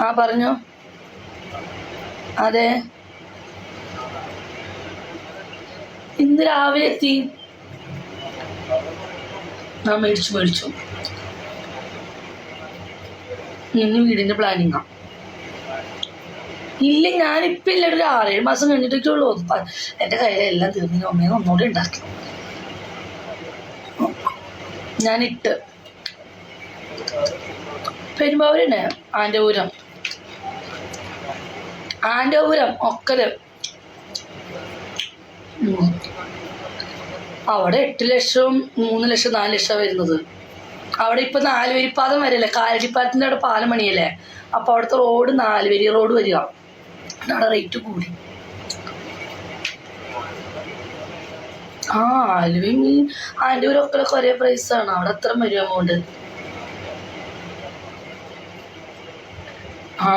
ആ പറഞ്ഞോ. അതെ, ഇന്ന് രാവിലെ എത്തി. ആ മേടിച്ചു. ഇന്ന് വീടിന്റെ പ്ലാനിങ്ങാ. ഇല്ല, ഞാനിപ്പം ഇല്ല, ഒരു 6-7 മാസം കഴിഞ്ഞിട്ടൊക്കെ ഉള്ളൂ. എൻ്റെ കയ്യിലെല്ലാം തീർന്നു. ഒന്നുകൂടി ഉണ്ടാക്കി ഞാനിട്ട്. പെരുമ്പാവൂരുണ്ട്, ആൻ്റപുരം ഒക്കല്. അവിടെ 8 ലക്ഷം 3 ലക്ഷം 4 ലക്ഷം വരുന്നത്. അവിടെ ഇപ്പൊ 4 വരിപ്പാതം വരല്ലേ, കാലടിപ്പാലത്തിന്റെ അവിടെ പാലം പണിയല്ലേ. അപ്പൊ അവിടുത്തെ റോഡ് 4 വരി റോഡ് വരിക. അവിടെ റേറ്റ് കൂടി. ആലുവയും ഈ ആൻ്റപുരം ഒക്കലൊക്കെ ഒരേ പ്രൈസാണ്. അവിടെ അത്ര വരും എമൗണ്ട്.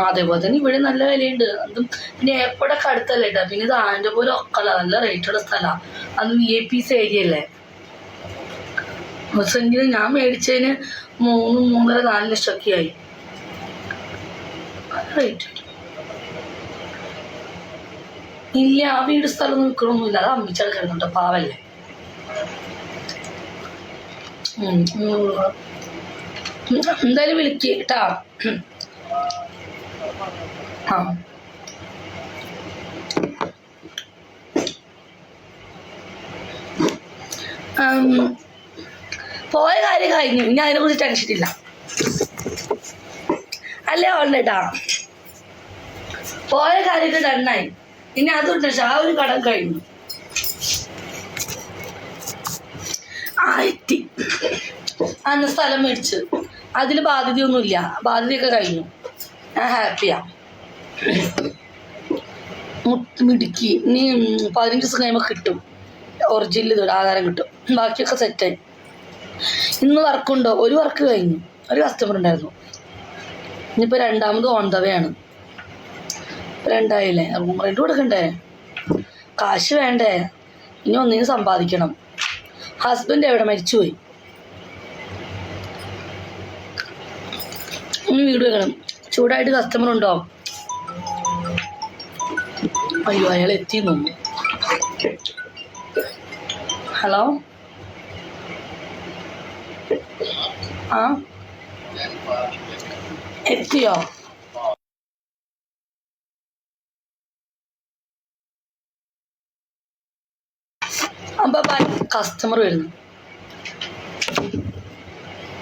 അതേപോലെ തന്നെ ഇവിടെ നല്ല വിലയുണ്ട്. അതും പിന്നെ എയർപോർട്ടൊക്കെ അടുത്തല്ലേ കേട്ടോ. പിന്നെ ഇത് ആൻ്റപുരം ഒക്കല, നല്ല റേറ്റുള്ള സ്ഥലമാണ്. അത് VIP ഏരിയ അല്ലേ. പക്ഷെങ്കിൽ ഞാൻ മേടിച്ചതിന് 3, 3.5, 4 ലക്ഷമൊക്കെ ആയി. റേറ്റ് ഇല്ല, ആ വീട് സ്ഥലം നിൽക്കണമൊന്നുമില്ല. അത് അമ്മിച്ചാൽ കിടന്നുണ്ടോ, പാവല്ലേ. എന്തായാലും വിളിക്ക് കേട്ടാ. പോയ കാര്യം കഴിഞ്ഞു. ഇനി അതിനെ കുറിച്ച് ടെൻഷൻ ഇല്ല അല്ലേ ഓൾട്ടാ. പോയ കാര്യമൊക്കെ ഡണ്ണായി. ഇനി അതുകൊണ്ട് ആ ഒരു കടം കഴിഞ്ഞു. എത്തി. അന്ന് സ്ഥലം മേടിച്ച് അതിൽ ബാധ്യതയൊന്നുമില്ല. ബാധ്യതയൊക്കെ കഴിഞ്ഞു. ഞാൻ ഹാപ്പിയാ. മിടുക്കി. ഇനി 15 ദിവസം കഴിയുമ്പോൾ കിട്ടും. ഒറിജിനൽ ആധാരം കിട്ടും. ബാക്കിയൊക്കെ സെറ്റായി. ഇന്ന് വർക്കുണ്ടോ? ഒരു വർക്ക് കഴിഞ്ഞു. ഒരു കസ്റ്റമർ ഉണ്ടായിരുന്നു. ഇനിയിപ്പോൾ രണ്ടാമത് ഓൺ ദ വേ ആണ്. 2 ആയില്ലേ. റൂം റെന്റ് കൊടുക്കണ്ടേ, കാശ് വേണ്ടേ. ഇനി ഒന്നിനും സമ്പാദിക്കണം. ഹസ്ബൻഡ് എവിടെ, മരിച്ചുപോയി. ഇനി വീട് വെക്കണം. ചൂടായിട്ട് കസ്റ്റമർ ഉണ്ടോ? അയ്യോ, അയാൾ എത്തിയെന്നു. ഹലോ, എത്തിയോ? അപ്പം ബൈ, കസ്റ്റമർ വരുന്നു.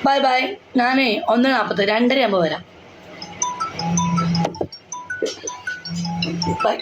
ബൈ. ഞാനേ 1:40 2:30 ആകുമ്പോൾ വരാം. ബൈ.